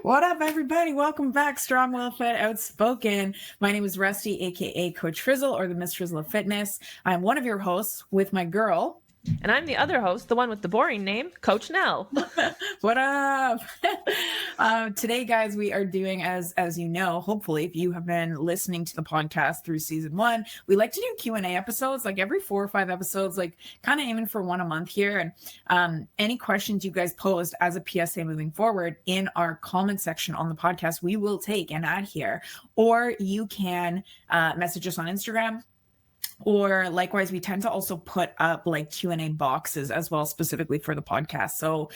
What up, everybody? Welcome back, Strong, Well-Fed, Outspoken. My name is Rusty, aka Coach Frizzle, or the Miss Frizzle of Fitness. I'm one of your hosts with my girl. And I'm the other host, the one with the boring name, Coach Nell. What up? Today, guys, we are doing, as you know, hopefully, if you have been listening to the podcast through season 1, we like to do Q&A episodes, like every 4 or 5 episodes, like kind of aiming for one a month here. And any questions you guys posed as a PSA moving forward in our comment section on the podcast, we will take and add here. Or you can message us on Instagram. Or likewise, we tend to also put up like Q&A boxes as well, specifically for the podcast. So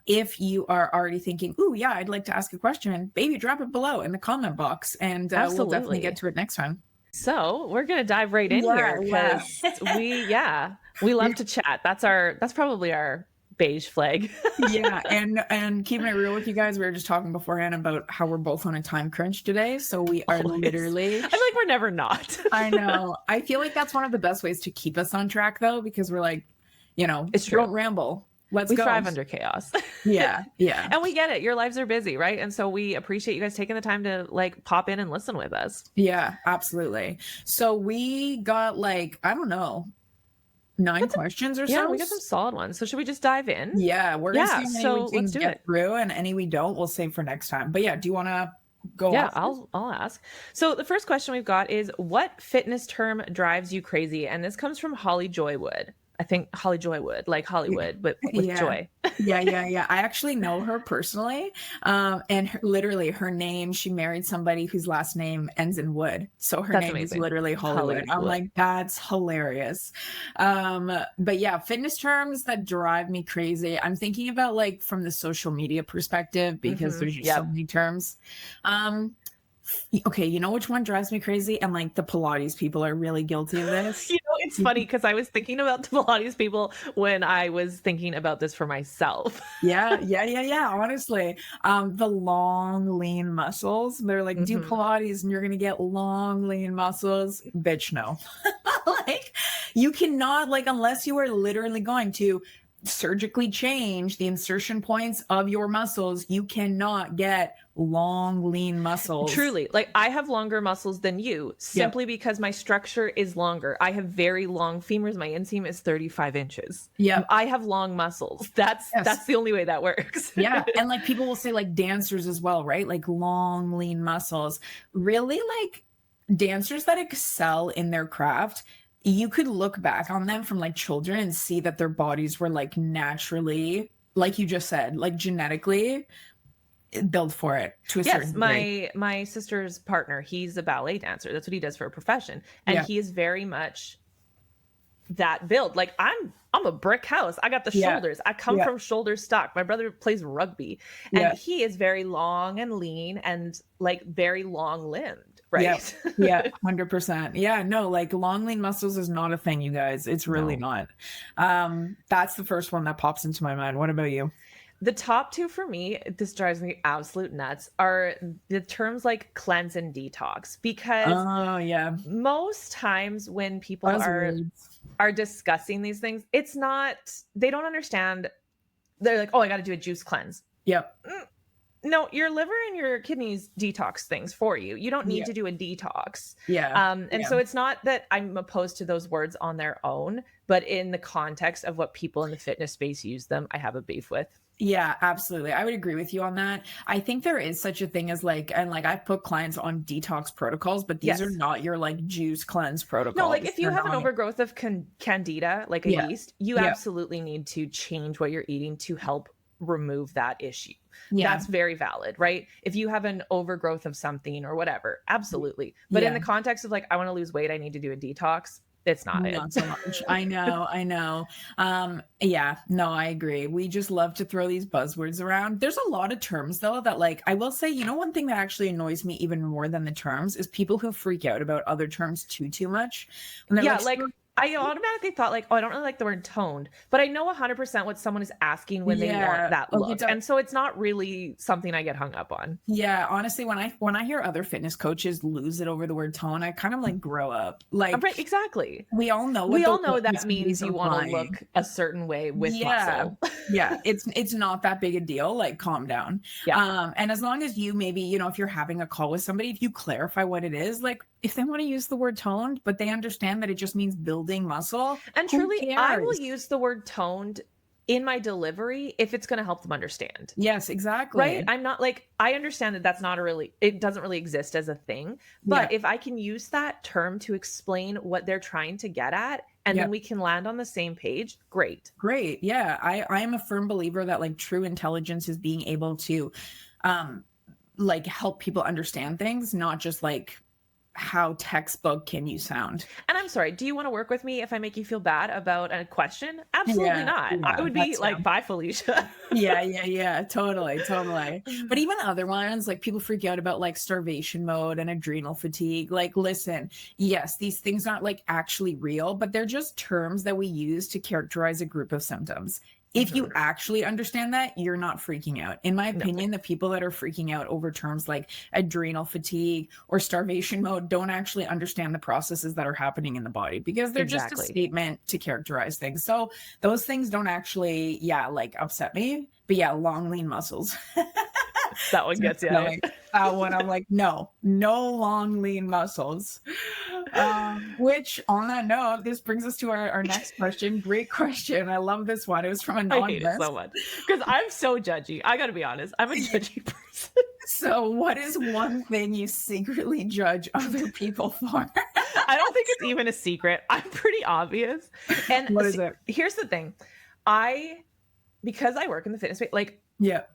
if you are already thinking, "Ooh, yeah, I'd like to ask a question," baby, drop it below in the comment box, and we'll definitely get to it next time. So we're gonna dive right in here because we love to chat. That's probably our beige flag. Yeah, and keeping it real with you guys, we were just talking beforehand about how we're both on a time crunch today, so we are literally. I feel like we're never not. I know. I feel like that's one of the best ways to keep us on track, though, because we're like, it's true. Don't ramble. We thrive under chaos. Yeah. And we get it. Your lives are busy, right? And so we appreciate you guys taking the time to like pop in and listen with us. Yeah, absolutely. So we got like, I don't know, 9 questions or so. Yeah, we got some solid ones. So should we just dive in? Yeah, we're gonna see how many we can get through, and any we don't, we'll save for next time. But yeah, do you want to go? Yeah, I'll ask. So the first question we've got is, what fitness term drives you crazy? And this comes from Holly Joywood. I think Holly Joywood, like Hollywood, but with joy. Yeah. I actually know her personally. And literally her name, she married somebody whose last name ends in wood. So her name is literally Hollywood. I'm like, that's hilarious. But yeah, fitness terms that drive me crazy. I'm thinking about like from the social media perspective, because there's just so many terms. Okay, you know which one drives me crazy? And like the Pilates people are really guilty of this. It's funny because I was thinking about the Pilates people when I was thinking about this for myself. Yeah. Honestly, the long, lean muscles. They're like, do Pilates and you're going to get long, lean muscles. Bitch, no. Like, you cannot, like, unless you are literally going to surgically change the insertion points of your muscles, you cannot get long, lean muscles. Truly, like I have longer muscles than you simply because my structure is longer. I have very long femurs. My inseam is 35 inches. Yeah, I have long muscles. That's the only way that works. Yeah, and like people will say like dancers as well, right? Like long, lean muscles. Really, like dancers that excel in their craft, you could look back on them from like children and see that their bodies were like naturally, like you just said, like genetically built for it to a certain degree. My sister's partner, he's a ballet dancer. That's what he does for a profession. And he is very much that build. Like I'm a brick house. I got the shoulders. I come from shoulder stock. My brother plays rugby and he is very long and lean and like very long limbed. Right. Yeah. 100%. Yeah. No, like long lean muscles is not a thing, you guys. It's really not. That's the first one that pops into my mind. What about you? The top 2 for me, this drives me absolute nuts, are the terms like cleanse and detox, because most times when people are discussing these things, it's not, they don't understand. They're like, oh, I got to do a juice cleanse. Yep. No, your liver and your kidneys detox things for you. You don't need to do a detox. So it's not that I'm opposed to those words on their own, but in the context of what people in the fitness space use them, I have a beef with. Yeah, absolutely. I would agree with you on that. I think there is such a thing as like, and like I've put clients on detox protocols, but these are not your like juice cleanse protocols. No, like if you have an overgrowth of candida, like a yeast, you absolutely need to change what you're eating to help remove that issue. That's very valid, right? If you have an overgrowth of something or whatever, absolutely. But in the context of like, I want to lose weight, I need to do a detox. It's not so much. I know. I agree. We just love to throw these buzzwords around. There's a lot of terms though that like, I will say, one thing that actually annoys me even more than the terms is people who freak out about other terms too much. Like I automatically thought like, oh, I don't really like the word toned, but I know 100% what someone is asking when they want that look. And so it's not really something I get hung up on. Yeah, honestly, when I hear other fitness coaches lose it over the word tone, I kind of like grow up. Like, right, exactly. We all know that means you want to look a certain way with muscle. Yeah, it's not that big a deal. Like, calm down. Yeah. And as long as you maybe, you know, if you're having a call with somebody, if you clarify what it is, like if they want to use the word toned, but they understand that it just means building muscle. And truly, I will use the word toned in my delivery if it's going to help them understand. Yes, exactly. Right? I'm not like, I understand that that's not it doesn't really exist as a thing, but if I can use that term to explain what they're trying to get at, and then we can land on the same page, great. Yeah. I am a firm believer that like true intelligence is being able to like help people understand things, not just like how textbook can you sound. And I'm sorry, do you want to work with me if I make you feel bad about a question? Absolutely not. I would be like, bye, Felicia. Yeah, totally. But even other ones, like people freak out about like starvation mode and adrenal fatigue. Like, listen, yes, these things aren't like actually real, but they're just terms that we use to characterize a group of symptoms. If you actually understand that, you're not freaking out. In my opinion, the people that are freaking out over terms like adrenal fatigue or starvation mode don't actually understand the processes that are happening in the body, because they're just a statement to characterize things. So those things don't actually, like upset me. But yeah, long, lean muscles. That one gets you. That one, I'm like, no long, lean muscles. Which, on that note, this brings us to our next question. Great question. I love this one. It was from Anonymous. I hate it so much because I'm so judgy. I gotta be honest. I'm a judgy person. So what is one thing you secretly judge other people for? I don't think it's even a secret. I'm pretty obvious. And what is it? Here's the thing. Because I work in the fitness space, like,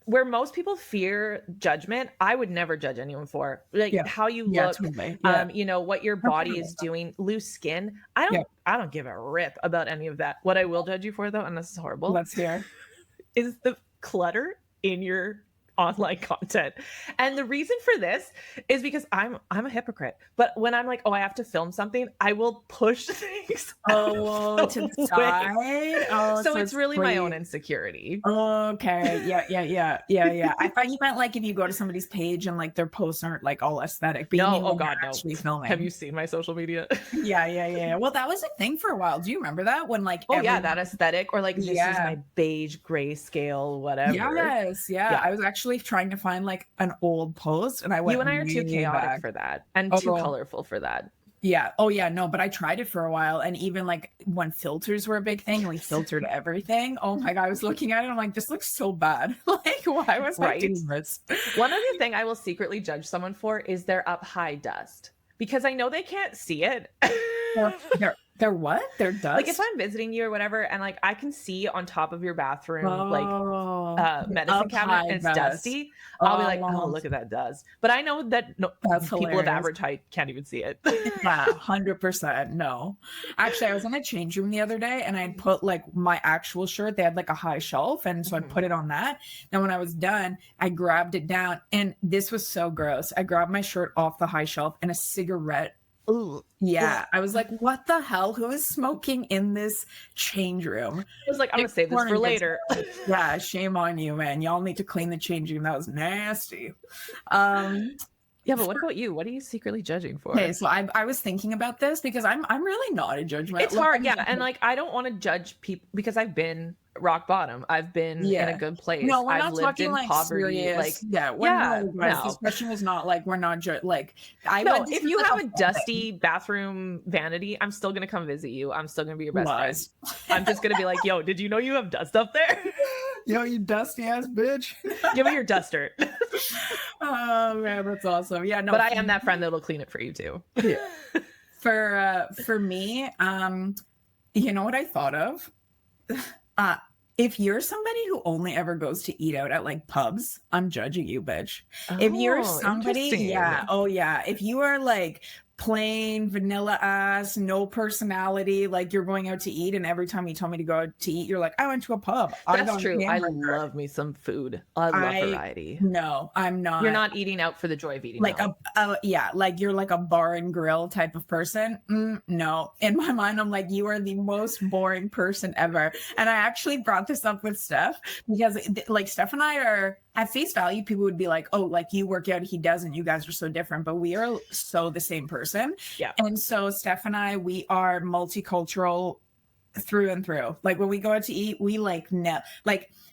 where most people fear judgment, I would never judge anyone for like how you look, totally. You know, what your body is doing, loose skin. I don't give a rip about any of that. What I will judge you for, though, and this is horrible, let's hear, is the clutter in your online content. And the reason for this is because I'm a hypocrite. But when I'm like, oh, I have to film something, I will push things to the side. So it's really my own insecurity. Okay. Yeah. I thought you meant like if you go to somebody's page and like their posts aren't like all aesthetic. But no, no. Actually filming. Have you seen my social media? Yeah. Well, that was a thing for a while. Do you remember that when like that aesthetic, or like this is my beige grayscale whatever. Yes. Yeah. I was actually trying to find like an old post, and you and I are too chaotic for that and too colorful for that. Yeah. Oh yeah. No, but I tried it for a while, and even like when filters were a big thing, we filtered everything. Oh my God, I was looking at it, I'm like, this looks so bad. Like, why was I doing this? One other thing I will secretly judge someone for is their up high dust, because I know they can't see it. They're what? They're dust? Like if I'm visiting you or whatever, and like I can see on top of your bathroom, like medicine cabinet, and it's dusty, I'll be like, oh, look at that dust. But I know that people of average height can't even see it. 100%. No. Actually, I was in the change room the other day, and I put like my actual shirt. They had like a high shelf, and so I put it on that. Then when I was done, I grabbed it down, and this was so gross. I grabbed my shirt off the high shelf, and a cigarette. Ooh. Yeah. I was like, what the hell? Who is smoking in this change room? I was like, I'm going to save this for later. Yeah. Shame on you, man. Y'all need to clean the change room. That was nasty. Yeah, but what about you? What are you secretly judging for? Okay, so I was thinking about this because I'm really not a judgment. It's hard, and like I don't want to judge people because I've been rock bottom. I've been in a good place. No, we're I've not lived talking in like poverty. Serious. This question is not like we're not like. If you have a dusty bathroom vanity, I'm still gonna come visit you. I'm still gonna be your best friend. I'm just gonna be like, yo, did you know you have dust up there? Yo, you dusty ass bitch. Give me your duster. Oh man, that's awesome. Yeah, no, but I am that friend that'll clean it for you too. Yeah. For me, you know what I thought of? If you're somebody who only ever goes to eat out at like pubs, I'm judging you, bitch. If you're somebody, if you are like plain vanilla ass, no personality. Like you're going out to eat, and every time you tell me to go out to eat, you're like, I went to a pub. That's true. I love me some food. I love variety. No, I'm not. You're not eating out for the joy of eating. Like yeah, like you're like a bar and grill type of person. No, in my mind, I'm like, you are the most boring person ever. And I actually brought this up with Steph because like Steph and I are at face value, people would be like, oh, like you work out, he doesn't, you guys are so different, but we are so the same person. Yeah. And so Steph and I, we are multicultural through and through. Like when we go out to eat, we like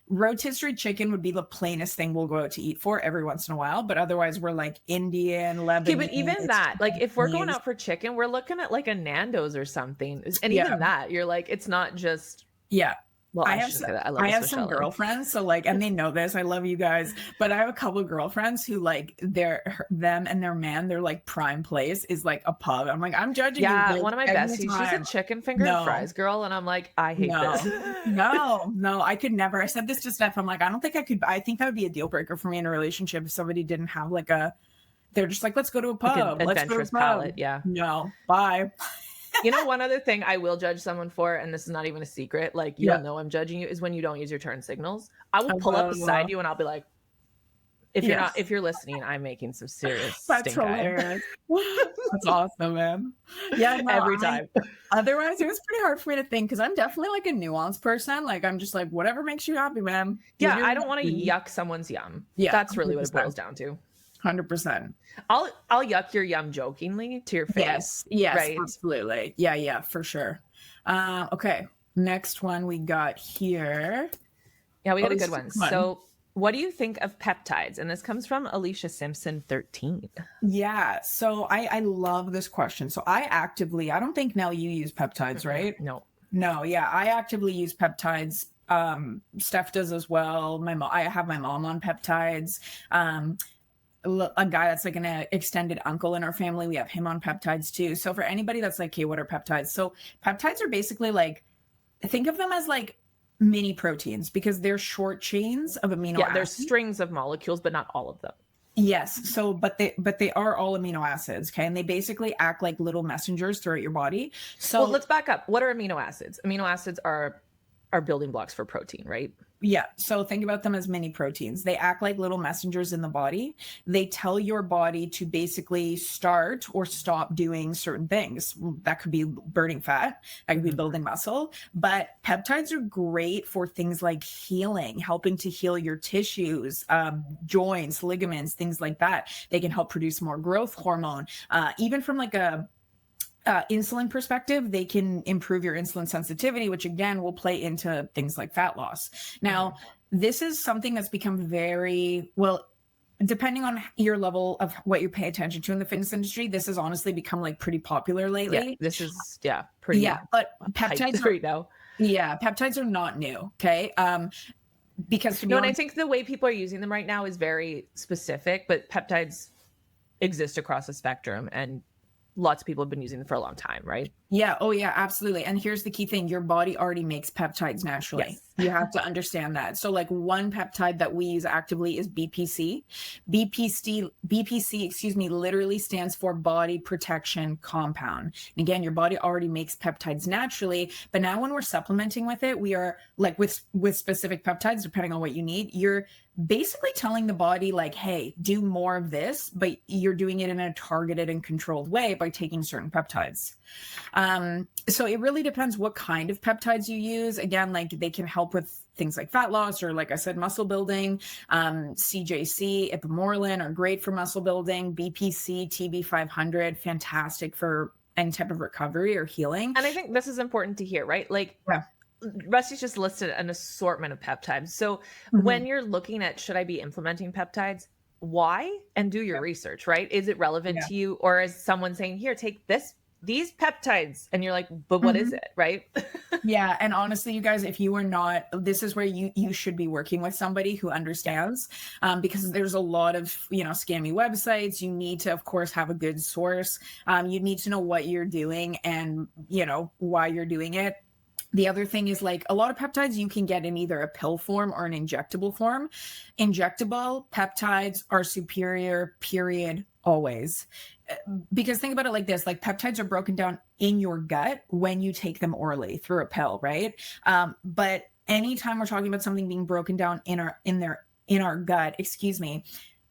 rotisserie chicken would be the plainest thing we'll go out to eat for every once in a while, but otherwise we're like Indian, Lebanese. Okay, but even that, like if we're going out for chicken, we're looking at like a Nando's or something, and even that, you're like, it's not just Well, I have some girlfriends, so like, and they know this. I love you guys, but I have a couple of girlfriends who like them and their man, their like prime place is like a pub. I'm like, I'm judging. Yeah, one of my besties, she's a chicken finger and fries girl, and I'm like, I hate this. No, I could never. I said this to Steph. I'm like, I don't think I could. I think that would be a deal breaker for me in a relationship if somebody didn't have like they're just like, let's go to a pub, like an adventurous palate. Yeah. No, bye. You know, one other thing I will judge someone for, and this is not even a secret, like you don't know I'm judging you, is when you don't use your turn signals. I will pull up beside you and I'll be like, if you're listening, I'm making some serious That's hilarious. That's awesome, man. Yeah, no, every time. Otherwise, it was pretty hard for me to think because I'm definitely like a nuanced person. Like I'm just like, whatever makes you happy, man. Yeah, I don't want to yuck someone's yum. Yeah, that's really 100%. What it boils down to. 100%. I'll yuck your yum jokingly to your face. Yes, right? Absolutely. Yeah, for sure. Okay, next one we got here. Yeah, we got a good one. So what do you think of peptides? And this comes from Alicia Simpson 13. Yeah, so I love this question. So I don't think now you use peptides, right? No, yeah, I actively use peptides. Steph does as well. I have my mom on peptides. A guy that's like an extended uncle in our family, we have him on peptides too. So for anybody that's like, okay, what are peptides? So peptides are basically like, think of them as like mini proteins because they're short chains of amino acids. Yeah, they're strings of molecules, but not all of them. Yes. So, but they are all amino acids. Okay. And they basically act like little messengers throughout your body. So let's back up. What are amino acids? Amino acids are building blocks for protein, right? Yeah. So think about them as mini proteins. They act like little messengers in the body. They tell your body to basically start or stop doing certain things. That could be burning fat. That could be building muscle. But peptides are great for things like healing, helping to heal your tissues, joints, ligaments, things like that. They can help produce more growth hormone. Even from like a insulin perspective, they can improve your insulin sensitivity, which again will play into things like fat loss. Now, this is something that's become very well, depending on your level of what you pay attention to in the fitness industry, this has honestly become like pretty popular lately. Yeah, this is pretty. Yeah, but peptides right now. Yeah, peptides are not new. Okay. Because and I think the way people are using them right now is very specific, but peptides exist across the spectrum and lots of people have been using them for a long time, right? Yeah. Oh, yeah, absolutely. And here's the key thing. Your body already makes peptides naturally. Yes. You have to understand that. So like one peptide that we use actively is BPC. BPC, literally stands for body protection compound. And again, your body already makes peptides naturally. But now when we're supplementing with it, we are like with specific peptides, depending on what you need, you're basically telling the body like, hey, do more of this, but you're doing it in a targeted and controlled way by taking certain peptides. So it really depends what kind of peptides you use. Again, like they can help with things like fat loss or, like I said, muscle building. CJC, ipamorelin are great for muscle building. BPC, TB500, fantastic for any type of recovery or healing. And I think this is important to hear, right? Like, Rusty's just listed an assortment of peptides. So when you're looking at, should I be implementing peptides? Why? And do your research, right? Is it relevant to you? Or is someone saying, here, take these peptides, and you're like, but what is it, right? Yeah. And honestly, you guys, if you are not, this is where you should be working with somebody who understands, because there's a lot of, scammy websites. You need to, of course, have a good source. You need to know what you're doing and, why you're doing it. The other thing is like a lot of peptides you can get in either a pill form or an injectable form. Injectable peptides are superior, period, always. because think about it like this, like peptides are broken down in your gut when you take them orally through a pill, right? But anytime we're talking about something being broken down in our gut, excuse me,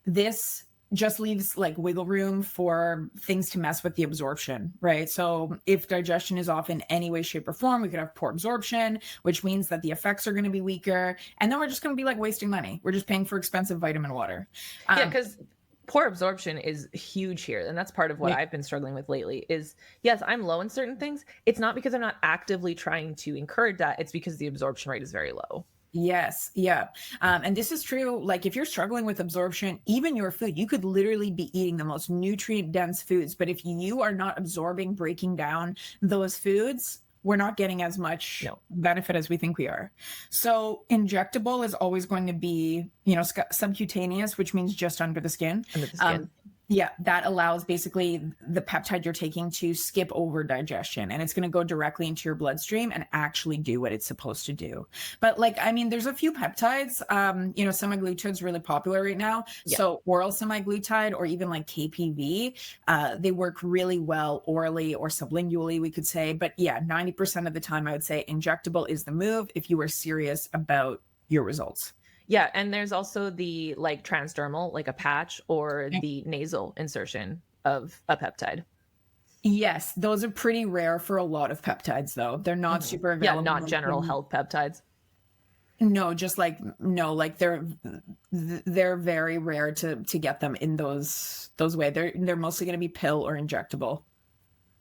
this just leaves like wiggle room for things to mess with the absorption, right? So if digestion is off in any way, shape, or form, we could have poor absorption, which means that the effects are going to be weaker. And then we're just going to be like wasting money. We're just paying for expensive vitamin water. Yeah, because poor absorption is huge here. And that's part of what I've been struggling with lately is, yes, I'm low in certain things. It's not because I'm not actively trying to encourage that. It's because the absorption rate is very low. Yes. Yeah. And this is true. Like if you're struggling with absorption, even your food, you could literally be eating the most nutrient dense foods. But if you are not absorbing, breaking down those foods, we're not getting as much benefit as we think we are. So injectable is always going to be, subcutaneous, which means just under the skin. Under the skin. Yeah, that allows basically the peptide you're taking to skip over digestion, and it's going to go directly into your bloodstream and actually do what it's supposed to do. But there's a few peptides, semaglutide is really popular right now. Yeah. So oral semaglutide or even like KPV, they work really well orally or sublingually, we could say. But yeah, 90% of the time I would say injectable is the move if you are serious about your results. Yeah, and there's also the like transdermal, like a patch, or the nasal insertion of a peptide. Yes, those are pretty rare for a lot of peptides, though. They're not super available. Yeah, not general health peptides. No, they're very rare to get them in those way. They're mostly going to be pill or injectable.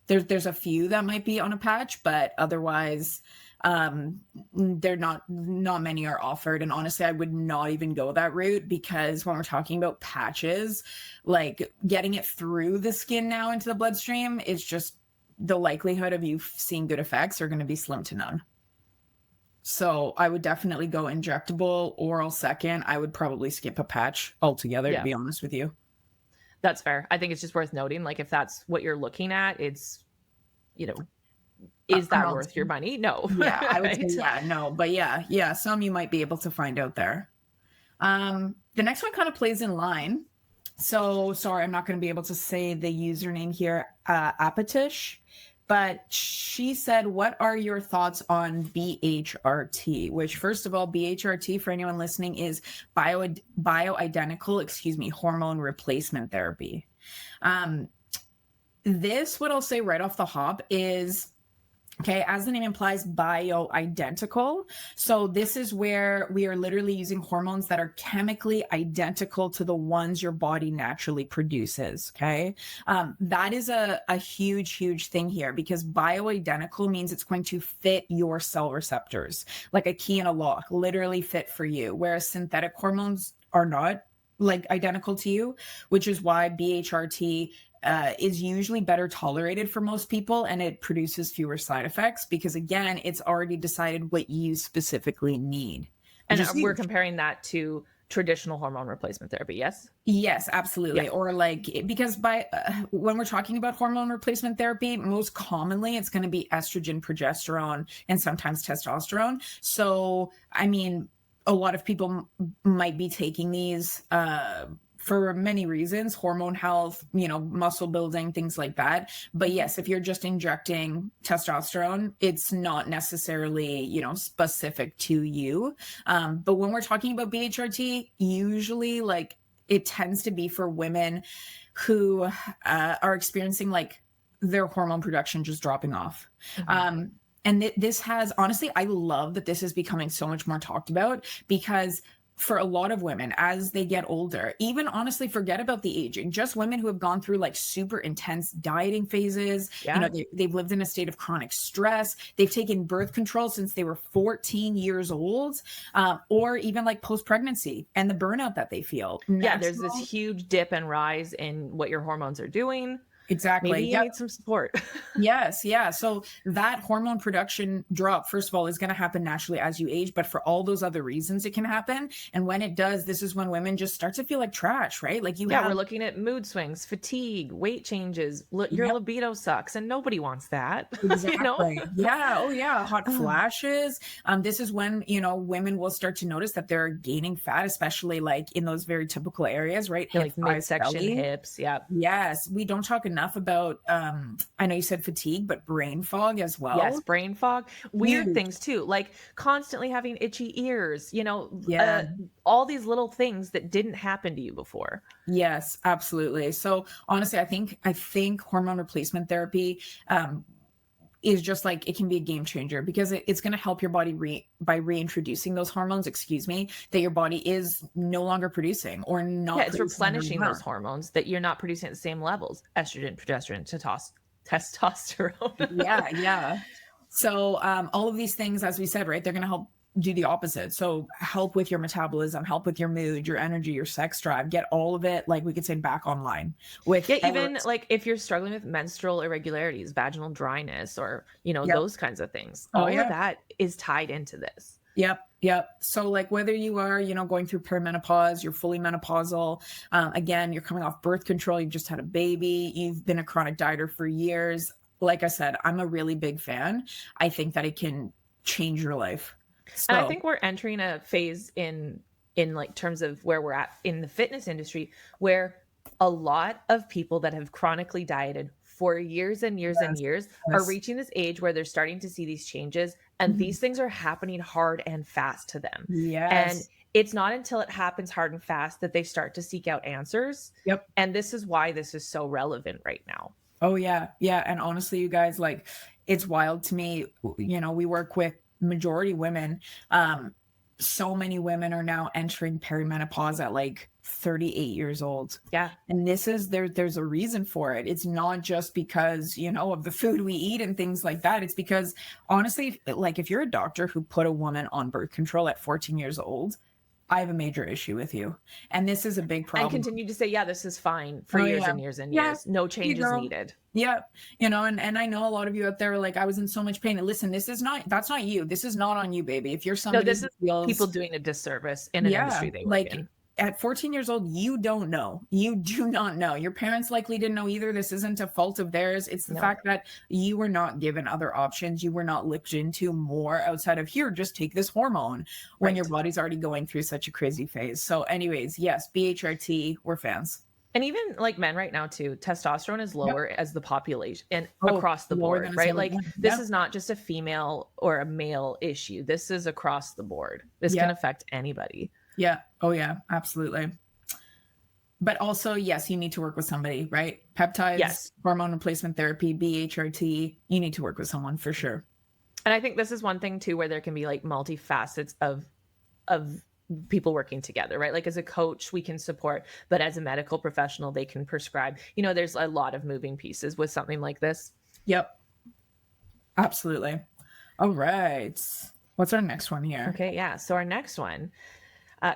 There's a few that might be on a patch, but otherwise they're not many are offered. And honestly, I would not even go that route, because when we're talking about patches, like getting it through the skin now into the bloodstream is just, the likelihood of you seeing good effects are going to be slim to none. So I would definitely go injectable, oral second. I would probably skip a patch altogether, to be honest with you. That's fair. I think it's just worth noting, like if that's what you're looking at, it's, is that worth your money? No. Yeah, I would say no. But yeah, some you might be able to find out there. The next one kind of plays in line. So sorry, I'm not going to be able to say the username here, Apatish, but she said, what are your thoughts on BHRT? Which, first of all, BHRT, for anyone listening, is bioidentical, hormone replacement therapy. This, what I'll say right off the hop is, okay, as the name implies, bioidentical. So this is where we are literally using hormones that are chemically identical to the ones your body naturally produces, okay? That is a huge, huge thing here, because bioidentical means it's going to fit your cell receptors, like a key in a lock, literally fit for you, whereas synthetic hormones are not like identical to you, which is why BHRT is usually better tolerated for most people, and it produces fewer side effects because, again, it's already decided what you specifically need. And we're comparing that to traditional hormone replacement therapy, yes? Yes, absolutely. Yeah. Or because when we're talking about hormone replacement therapy, most commonly it's going to be estrogen, progesterone, and sometimes testosterone. So, a lot of people might be taking these for many reasons, hormone health, muscle building, things like that. But yes, if you're just injecting testosterone, it's not necessarily, specific to you. But when we're talking about BHRT, usually it tends to be for women who are experiencing their hormone production just dropping off. Mm-hmm. And this has, honestly, I love that this is becoming so much more talked about, because for a lot of women, as they get older, even honestly, forget about the aging, just women who have gone through super intense dieting phases, they've lived in a state of chronic stress, they've taken birth control since they were 14 years old, or even post-pregnancy and the burnout that they feel. Yeah, there's this huge dip and rise in what your hormones are doing. Exactly. Maybe you need some support. Yes. Yeah. So that hormone production drop, first of all, is going to happen naturally as you age, but for all those other reasons, it can happen. And when it does, this is when women just start to feel like trash, right? Like We're looking at mood swings, fatigue, weight changes. Your Yep. libido sucks, and nobody wants that. Exactly. Yeah. Oh, yeah. Hot flashes. This is when, women will start to notice that they're gaining fat, especially like in those very typical areas, right? Like midsection, hips. Yeah. Yes. We don't talk enough about, I know you said fatigue, but brain fog as well. Yes. Brain fog. Weird Huge. things too, like constantly having itchy ears, Yeah. all these little things that didn't happen to you before. Yes, absolutely. So honestly, I think hormone replacement therapy is just like, it can be a game changer because it's going to help your body by reintroducing those hormones, that your body is no longer producing or not. Yeah, it's replenishing those hormones that you're not producing at the same levels: estrogen, progesterone, testosterone. Yeah. So all of these things, as we said, right, they're going to help do the opposite. So help with your metabolism, help with your mood, your energy, your sex drive, get all of it, like we could say, back online with even like if you're struggling with menstrual irregularities, vaginal dryness, or those kinds of things, all of that is tied into this. Yep. So like whether you are, going through perimenopause, you're fully menopausal, again, you're coming off birth control, you've just had a baby, you've been a chronic dieter for years. Like I said, I'm a really big fan. I think that it can change your life. So, and I think we're entering a phase in like terms of where we're at in the fitness industry, where a lot of people that have chronically dieted for years and years and years are reaching this age where they're starting to see these changes, and these things are happening hard and fast to them. And it's not until it happens hard and fast that they start to seek out answers. And this is why this is so relevant right now. Oh yeah. And honestly, you guys, like, it's wild to me. We work with majority women. So many women are now entering perimenopause at like 38 years old. Yeah. And this is there's a reason for it. It's not just because, of the food we eat and things like that. It's because honestly, like if you're a doctor who put a woman on birth control at 14 years old, I have a major issue with you. And this is a big problem. And continue to say, yeah, this is fine for years and years and years. No changes needed. Yeah. And I know a lot of you out there are like, I was in so much pain. And listen, that's not you. This is not on you, baby. If you're somebody this is people doing a disservice in an industry they work in. At 14 years old, you don't know. You do not know. Your parents likely didn't know either. This isn't a fault of theirs. It's the fact that you were not given other options. You were not looked into more outside of, here, just take this hormone when your body's already going through such a crazy phase. So anyways, yes, BHRT, we're fans. And even like men right now too, testosterone is lower as the population and across the board, right? Like this is not just a female or a male issue. This is across the board. This can affect anybody. Yeah. Oh yeah, absolutely. But also, yes, you need to work with somebody, right? Peptides, hormone replacement therapy, BHRT, you need to work with someone for sure. And I think this is one thing too, where there can be like multifacets of people working together, right? Like as a coach, we can support, but as a medical professional, they can prescribe. There's a lot of moving pieces with something like this. Yep. Absolutely. All right. What's our next one here? Okay. Yeah. So our next one,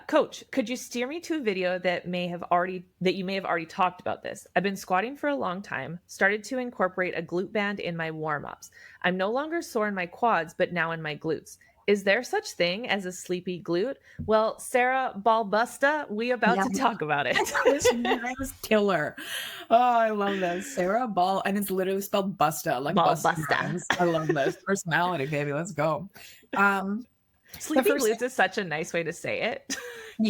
Coach, could you steer me to a video that you may have already talked about this? I've been squatting for a long time, started to incorporate a glute band in my warm-ups. I'm no longer sore in my quads, but now in my glutes. Is there such thing as a sleepy glute? Well, Sarah Balbusta, we about to talk about it. This name is killer. Oh, I love this. Sarah Ball, and it's literally spelled Busta, like Busta. I love this. Personality, baby. Let's go. Sleepy glutes is such a nice way to say it.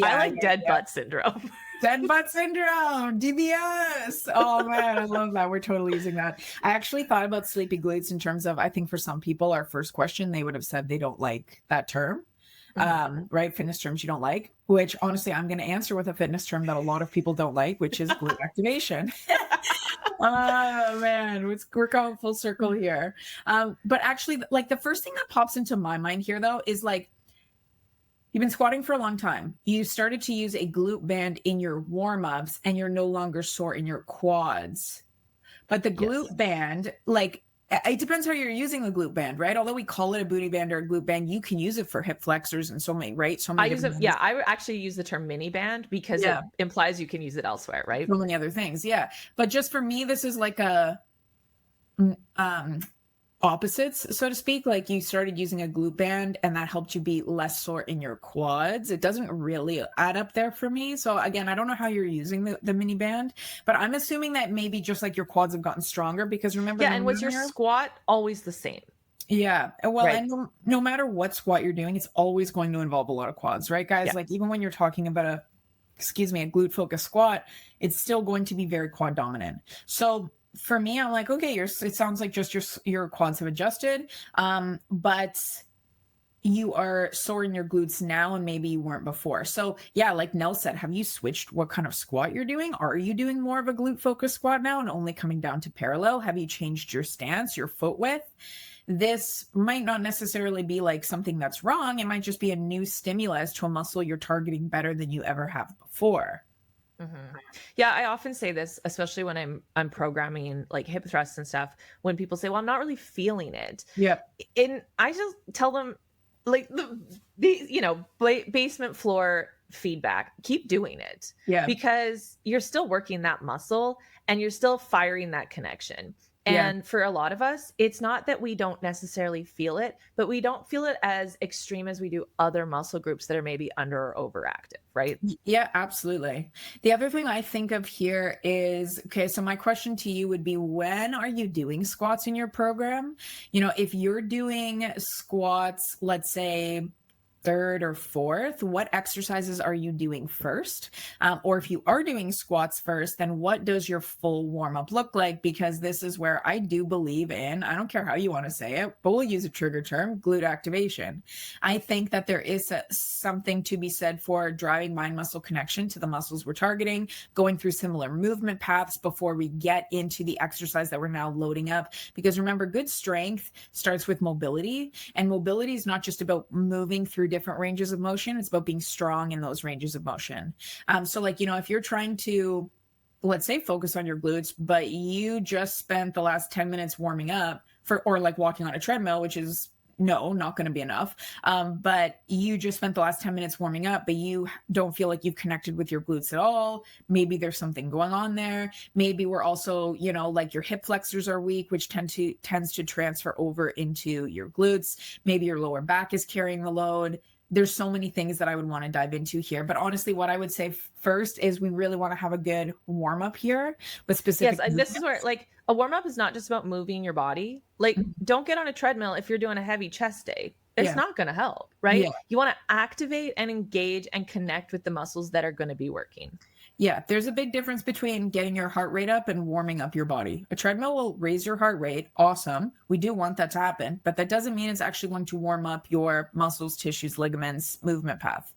I like dead butt syndrome. Dead butt syndrome, DBS. Oh man, I love that. We're totally using that. I actually thought about sleepy glutes in terms of, I think for some people, our first question, they would have said they don't like that term. Right? Fitness terms you don't like, which honestly, I'm going to answer with a fitness term that a lot of people don't like, which is glute activation. Oh man, we're going full circle here. But actually, like the first thing that pops into my mind here though, is like, you've been squatting for a long time. You started to use a glute band in your warm-ups and you're no longer sore in your quads. But the glute band, like It depends how you're using the glute band, right? Although we call it a booty band or a glute band, you can use it for hip flexors and so many, right? So I many use different it. things. Yeah, I actually use the term mini band because it Yeah. implies you can use it elsewhere, right? So many other things. Yeah. But just for me, this is like a um opposites, so to speak. Like you started using a glute band and that helped you be less sore in your quads. It doesn't really add up there for me. So again, I don't know how you're using the mini band, but I'm assuming that maybe just like your quads have gotten stronger because remember Yeah, and was your squat always the same? yeah. Well, Right. and no matter what squat you're doing, it's always going to involve a lot of quads, right, guys? Yeah. Like even when you're talking about a glute focused squat, it's still going to be very quad dominant. So for me, I'm like, okay, it sounds like just your quads have adjusted, but you are sore in your glutes now and maybe you weren't before. So yeah, like Nell said, have you switched what kind of squat you're doing? Are you doing more of a glute focused squat now and only coming down to parallel? Have you changed your stance, your foot width? This might not necessarily be like something that's wrong. It might just be a new stimulus to a muscle you're targeting better than you ever have before. Mm-hmm. Yeah, I often say this, especially when I'm programming like hip thrusts and stuff. When people say, "Well, I'm not really feeling it," Yeah. and I just tell them, like basement floor feedback, keep doing it, Yeah. because you're still working that muscle and you're still firing that connection. Yeah. And for a lot of us, it's not that we don't necessarily feel it, but we don't feel it as extreme as we do other muscle groups that are maybe under or overactive, right? Yeah, absolutely. The other thing I think of here is, okay, so my question to you would be, when are you doing squats in your program? If you're doing squats, let's say third or fourth, what exercises are you doing first? Or if you are doing squats first, then what does your full warm up look like? Because this is where I do believe in, I don't care how you want to say it, but we'll use a trigger term, glute activation. I think that there is something to be said for driving mind muscle connection to the muscles we're targeting, going through similar movement paths before we get into the exercise that we're now loading up. Because remember, good strength starts with mobility, and mobility is not just about moving through different ranges of motion. It's about being strong in those ranges of motion. So like, if you're trying to, let's say, focus on your glutes, but you just spent the last 10 minutes warming up or like walking on a treadmill, which is not going to be enough. But you just spent the last 10 minutes warming up, but you don't feel like you've connected with your glutes at all. Maybe there's something going on there. Maybe we're also, like your hip flexors are weak, which tends to transfer over into your glutes. Maybe your lower back is carrying the load. There's so many things that I would want to dive into here. But honestly, what I would say first is we really want to have a good warm up here with specific. Yes, this is where like a warm up is not just about moving your body. Like, don't get on a treadmill if you're doing a heavy chest day. It's not going to help, right? Yeah. You want to activate and engage and connect with the muscles that are going to be working. Yeah, there's a big difference between getting your heart rate up and warming up your body. A treadmill will raise your heart rate. Awesome. We do want that to happen, but that doesn't mean it's actually going to warm up your muscles, tissues, ligaments, movement path.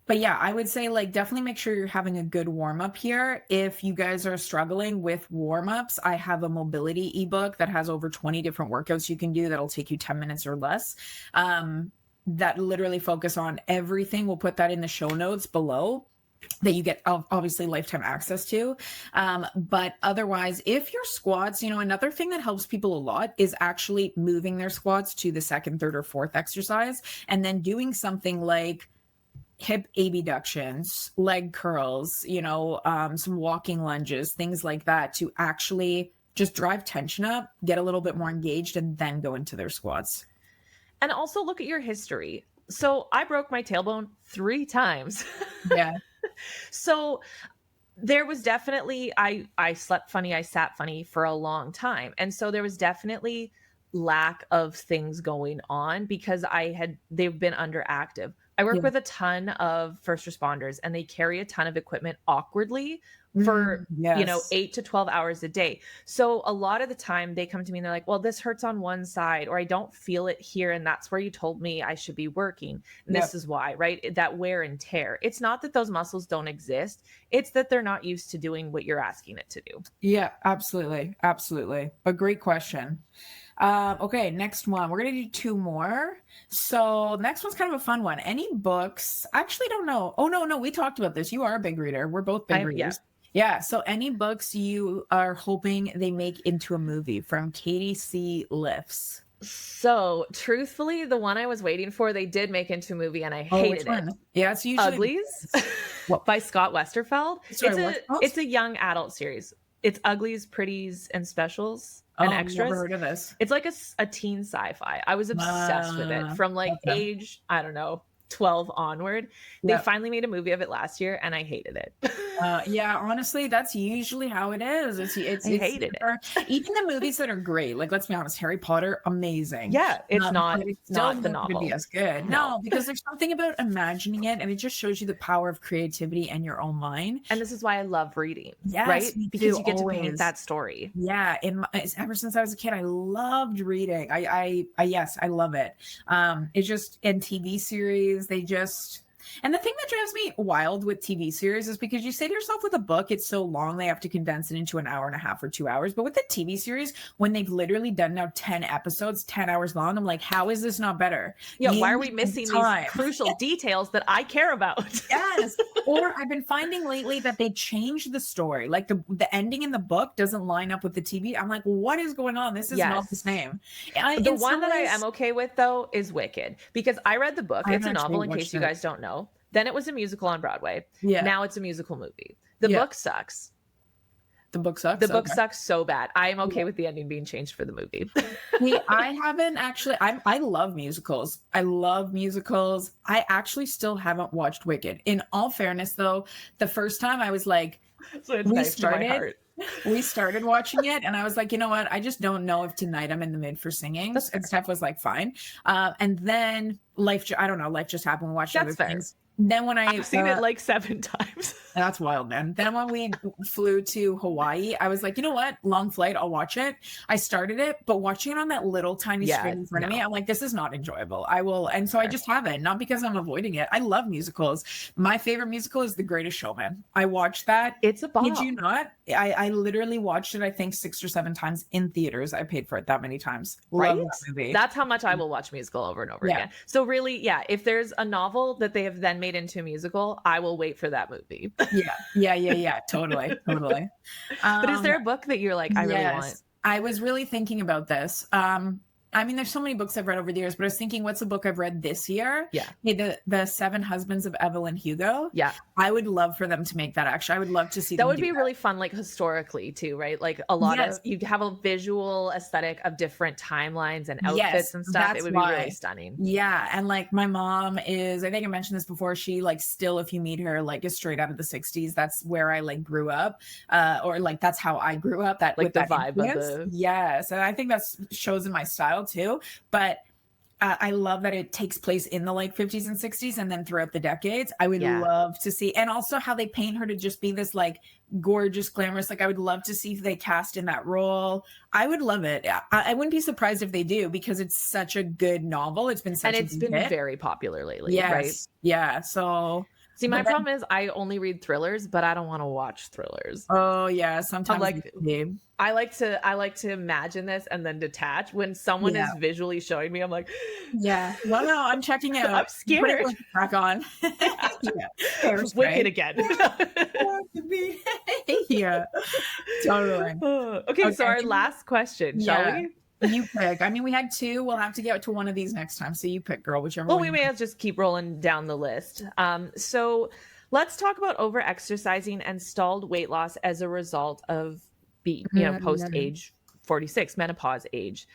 But yeah, I would say like definitely make sure you're having a good warm up here. If you guys are struggling with warm ups, I have a mobility ebook that has over 20 different workouts you can do that'll take you 10 minutes or less. That literally focus on everything. We'll put that in the show notes below, that you get obviously lifetime access to. But otherwise, if your squats, another thing that helps people a lot is actually moving their squats to the second, third, or fourth exercise, and then doing something like hip abductions, leg curls, some walking lunges, things like that, to actually just drive tension up, get a little bit more engaged, and then go into their squats. And also look at your history. So I broke my tailbone 3 times. Yeah. So there was definitely, I slept funny, I sat funny for a long time. And so there was definitely lack of things going on because they've been underactive. I work with a ton of first responders and they carry a ton of equipment awkwardly for, 8 to 12 hours a day. So a lot of the time they come to me and they're like, well, this hurts on one side, or I don't feel it here. And that's where you told me I should be working. And this is why, right? That wear and tear. It's not that those muscles don't exist. It's that they're not used to doing what you're asking it to do. Yeah, absolutely. Absolutely. A great question. Okay, next one. We're going to do 2 more. So next one's kind of a fun one. Any books? I actually don't know. Oh, no, we talked about this. You are a big reader. We're both big readers. Yeah. So any books you are hoping they make into a movie from Katie C. Lifts? So truthfully, the one I was waiting for, they did make into a movie and I Oh, which hated it. one? Yeah, it's usually Uglies what? by Scott Westerfeld. Sorry, what's It's a young adult series. It's Uglies, Pretties, and Specials and Oh, never Extras. heard of this. It's like a teen sci-fi. I was obsessed with it from like Okay. age, I don't know, 12 onward. They finally made a movie of it last year and I hated it. Yeah, honestly, that's usually how it is. It's I hated it. even the movies that are great. Like, let's be honest, Harry Potter, amazing. Yeah, it's but it's not the not going to be novel. as good. No, because there's something about imagining it, and it just shows you the power of creativity and your own mind. And this is why I love reading, Yes, right? me Because too, you get to always. paint that story. Yeah, ever since I was a kid, I loved reading. I yes, I love it. It's just in TV series, they just. And the thing that drives me wild with TV series is because you say to yourself with a book, it's so long, they have to condense it into an hour and a half or 2 hours. But with the TV series, when they've literally done now 10 episodes, 10 hours long, I'm like, how is this not better? Yeah, why are we missing these crucial details that I care about? Yes. Or I've been finding lately that they changed the story. Like the ending in the book doesn't line up with the TV. I'm like, what is going on? This is not the same. The one that I am okay with, though, is Wicked. Because I read the book. It's a novel, in case you guys don't know. Then it was a musical on Broadway. Yeah. Now it's a musical movie. The book sucks. The book sucks? The book sucks so bad. I am okay with the ending being changed for the movie. I haven't actually. I love musicals. I love musicals. I actually still haven't watched Wicked. In all fairness, though, the first time I was like, so we started watching it, and I was like, you know what? I just don't know if tonight I'm in the mood for singing. And Steph was like, fine. And then life just happened. We watched other things. Then when I've seen it like 7 times. That's wild, man. Then when we flew to Hawaii, I was like, you know what? Long flight, I'll watch it. I started it, but watching it on that little tiny screen in front of me, I'm like, this is not enjoyable. I will. And so I just haven't, not because I'm avoiding it. I love musicals. My favorite musical is The Greatest Showman. I watched that. It's a bomb. Did you not? I literally watched it, I think 6 or 7 times in theaters. I paid for it that many times. Right? Love that movie. That's how much I will watch musical over and over again. So really, if there's a novel that they have then made into a musical, I will wait for that movie. Yeah. Totally. But is there a book that you're like, I really want? I was really thinking about this. I mean, there's so many books I've read over the years, but I was thinking, what's a book I've read this year? Yeah. The 7 Husbands of Evelyn Hugo. Yeah. I would love for them to make that. Actually, I would love to see that. Would be really fun, like historically too, right? Like a lot of, you have a visual aesthetic of different timelines and outfits and stuff. It would be really stunning. Yeah. And like my mom is, I think I mentioned this before, she like still, if you meet her, like is straight out of the 60s. That's where I like grew up. Or like, that's how I grew up. That like with the that vibe influence. of the. Yes. And I think that shows in my style too. But I love that it takes place in the like 50s and 60s and then throughout the decades. I would love to see, and also how they paint her to just be this like gorgeous, glamorous. Like I would love to see if they cast in that role. I would love it. I wouldn't be surprised if they do, because it's such a good novel. It's been such and it's been hit. very popular lately, right? Yeah. So see, my problem is I only read thrillers, but I don't want to watch thrillers. Oh yeah, sometimes I like to imagine this and then detach. When someone is visually showing me, I'm like, well, no, I'm checking out. I'm scared. Crack on. Wicked again. Yeah, totally. Okay, so our last question, shall we? You pick. I mean, we had 2. We'll have to get to one of these next time. So you pick, girl, whichever one. Well, we may have just keep rolling down the list. So let's talk about over-exercising and stalled weight loss as a result of post-age 46, menopause age.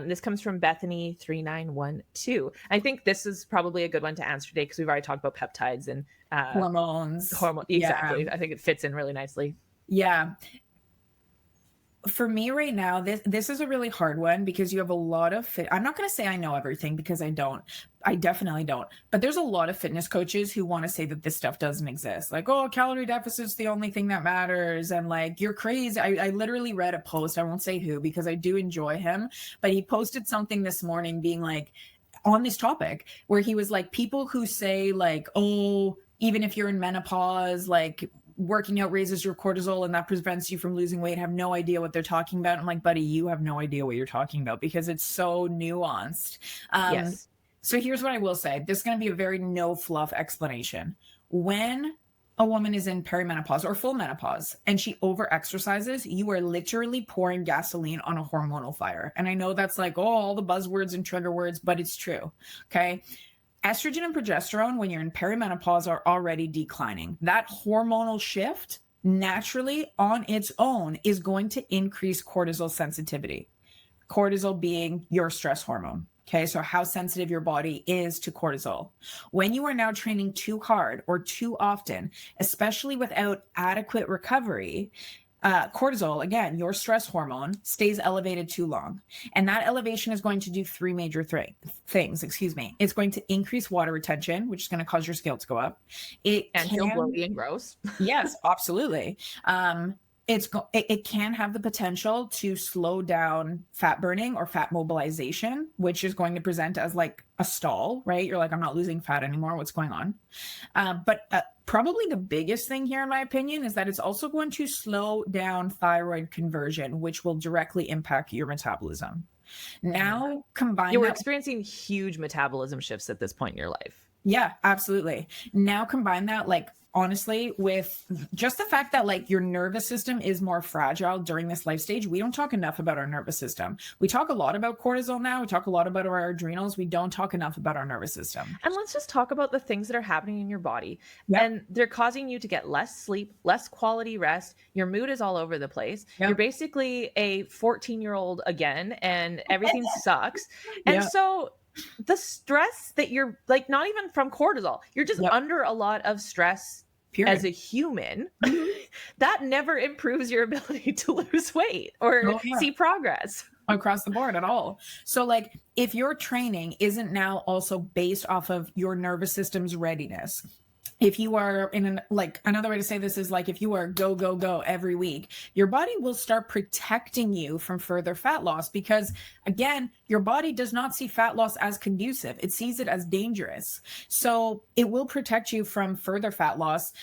This comes from Bethany 3912. I think this is probably a good one to answer today because we've already talked about peptides and hormones. Exactly. I think it fits in really nicely. Yeah. For me right now, this is a really hard one because you have a lot of I'm not going to say I know everything because I don't. I definitely don't. But there's a lot of fitness coaches who want to say that this stuff doesn't exist. Like, oh, calorie deficit's the only thing that matters. And like, you're crazy. I literally read a post. I won't say who because I do enjoy him. But he posted something this morning being like, on this topic, where he was like, people who say like, oh, even if you're in menopause, like, working out raises your cortisol and that prevents you from losing weight, have no idea what they're talking about. I'm like, buddy, you have no idea what you're talking about because it's so nuanced. So here's what I will say. This is going to be a very no fluff explanation. When a woman is in perimenopause or full menopause and she overexercises, you are literally pouring gasoline on a hormonal fire. And I know that's like, oh, all the buzzwords and trigger words, but it's true. Okay. Estrogen and progesterone, when you're in perimenopause, are already declining. That hormonal shift naturally on its own is going to increase cortisol sensitivity. Cortisol being your stress hormone. Okay, so how sensitive your body is to cortisol. When you are now training too hard or too often, especially without adequate recovery, cortisol, again, your stress hormone, stays elevated too long. And that elevation is going to do three major things. It's going to increase water retention, which is going to cause your scale to go up. It can feel bloaty and gross. Yes, absolutely. It can have the potential to slow down fat burning or fat mobilization, which is going to present as like a stall, right? You're like, I'm not losing fat anymore. What's going on? But probably the biggest thing here, in my opinion, is that it's also going to slow down thyroid conversion, which will directly impact your metabolism. Now, combine you were experiencing huge metabolism shifts at this point in your life. Yeah, absolutely. Now combine that, like, honestly, with just the fact that like your nervous system is more fragile during this life stage. We don't talk enough about our nervous system. We talk a lot about cortisol now. We talk a lot about our adrenals. We don't talk enough about our nervous system. And let's just talk about the things that are happening in your body. Yep. And they're causing you to get less sleep, less quality rest. Your mood is all over the place. Yep. You're basically a 14-year-old again, and everything sucks. And so the stress that you're like, not even from cortisol, you're just under a lot of stress. Period. As a human, that never improves your ability to lose weight or see progress across the board at all. So like if your training isn't now also based off of your nervous system's readiness, if you are like another way to say this is like if you are go every week, your body will start protecting you from further fat loss because again, your body does not see fat loss as conducive. It sees it as dangerous. So it will protect you from further fat loss.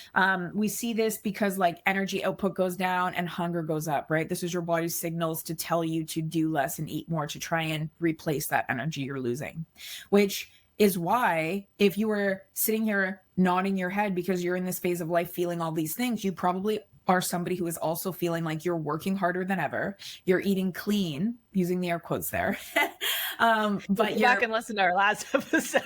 We see this because like energy output goes down and hunger goes up, right? This is your body's signals to tell you to do less and eat more to try and replace that energy you're losing, which is why if you were sitting here nodding your head because you're in this phase of life feeling all these things, you probably are somebody who is also feeling like you're working harder than ever. You're eating clean, using the air quotes there. But you back and listen to our last episode.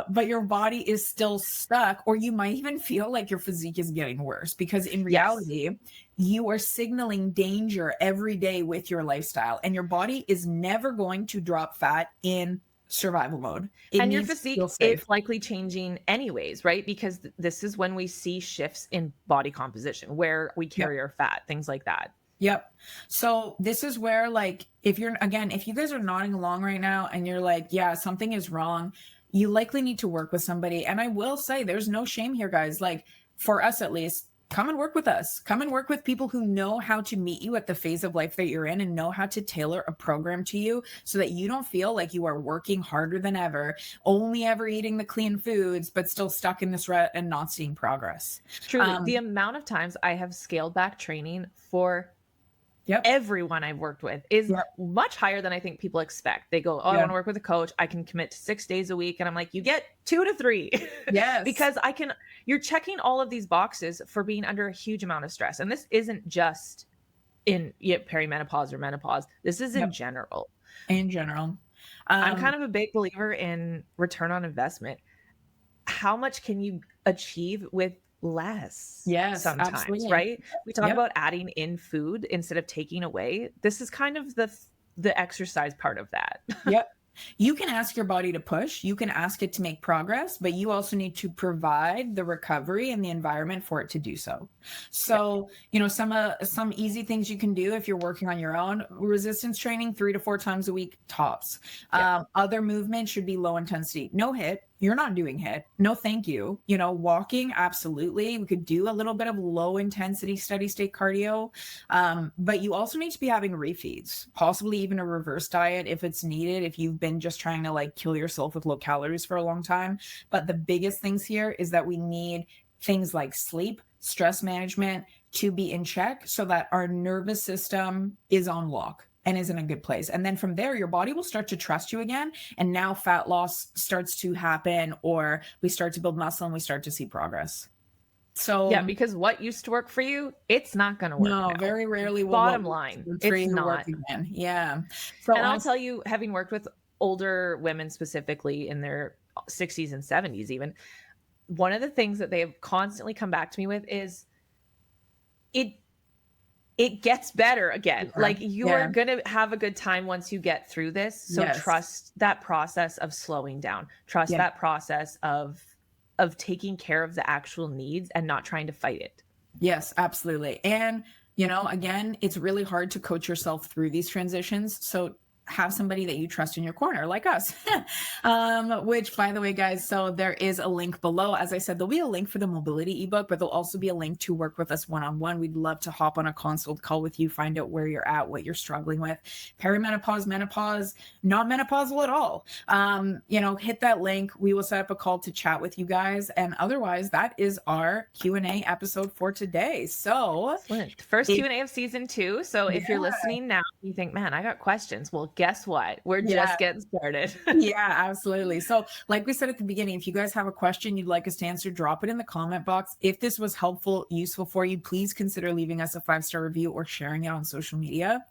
But your body is still stuck, or you might even feel like your physique is getting worse because in reality, you are signaling danger every day with your lifestyle, and your body is never going to drop fat in survival mode. And your physique is likely changing anyways, right? Because this is when we see shifts in body composition, where we carry our fat, things like that. Yep. So this is where like, if you guys are nodding along right now and you're like, yeah, something is wrong, you likely need to work with somebody. And I will say there's no shame here, guys. Like for us, at least, come and work with us. Come and work with people who know how to meet you at the phase of life that you're in and know how to tailor a program to you so that you don't feel like you are working harder than ever, only ever eating the clean foods, but still stuck in this rut and not seeing progress. Truly, the amount of times I have scaled back training for everyone I've worked with is much higher than I think people expect. They go, I want to work with a coach. I can commit to 6 days a week. And I'm like, you get 2 to 3. Yes. Because you're checking all of these boxes for being under a huge amount of stress. And this isn't just in perimenopause or menopause. This is in general. In general. I'm kind of a big believer in return on investment. How much can you achieve with less? Sometimes, absolutely. Right? We talk about adding in food instead of taking away. This is kind of the exercise part of that. You can ask your body to push, you can ask it to make progress, but you also need to provide the recovery and the environment for it to do so. So, some easy things you can do if you're working on your own: resistance training 3 to 4 times a week tops. Other movement should be low intensity, no HIIT. You're not doing HIIT. No, thank you. Walking, absolutely. We could do a little bit of low intensity, steady state cardio. But you also need to be having refeeds, possibly even a reverse diet if it's needed, if you've been just trying to like kill yourself with low calories for a long time. But the biggest things here is that we need things like sleep, stress management to be in check so that our nervous system is on lock. and is in a good place. And then from there, your body will start to trust you again. And now fat loss starts to happen, or we start to build muscle and we start to see progress. So yeah, because what used to work for you, it's not going to work. No, now. very rarely will Bottom line, it's not. Again. Yeah. So and I'll tell you, having worked with older women specifically in their 60s and 70s even, one of the things that they've constantly come back to me with is it gets better again. Like you are going to have a good time once you get through this. So trust that process of slowing down. Trust that process of taking care of the actual needs and not trying to fight it. Yes, absolutely. And, you know, again, it's really hard to coach yourself through these transitions. So have somebody that you trust in your corner, like us. Which, by the way, guys, so there is a link below. As I said, there'll be a link for the mobility ebook, but there'll also be a link to work with us one-on-one. We'd love to hop on a consult call with you, find out where you're at, what you're struggling with. Perimenopause, menopause, not menopausal at all. You know, hit that link. We will set up a call to chat with you guys. And otherwise, that is our Q&A episode for today. So excellent. First Q&A of season 2. So if you're listening now, you think, man, I got questions. Well, guess what? We're just getting started. Yeah, absolutely. So like we said at the beginning, if you guys have a question you'd like us to answer, drop it in the comment box. If this was helpful, useful for you, please consider leaving us a 5-star review or sharing it on social media.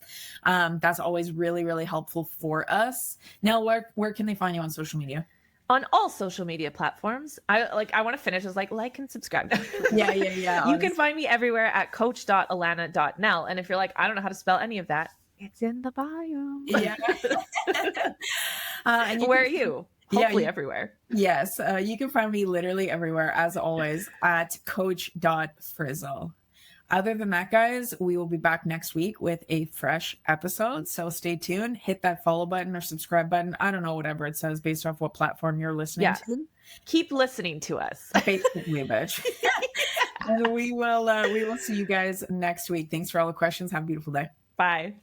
That's always really, really helpful for us. Now, where can they find you on social media? On all social media platforms. I want to finish as like and subscribe. Yeah. You can find me everywhere at coach.alana.nell. And if you're like, I don't know how to spell any of that, it's in the bio. Yeah. And where are you? Hopefully everywhere. Yes. You can find me literally everywhere, as always, at coach.frizzle. Other than that, guys, we will be back next week with a fresh episode. So stay tuned. Hit that follow button or subscribe button. I don't know, whatever it says based off what platform you're listening to. Keep listening to us. Basically, bitch. And we will see you guys next week. Thanks for all the questions. Have a beautiful day. Bye.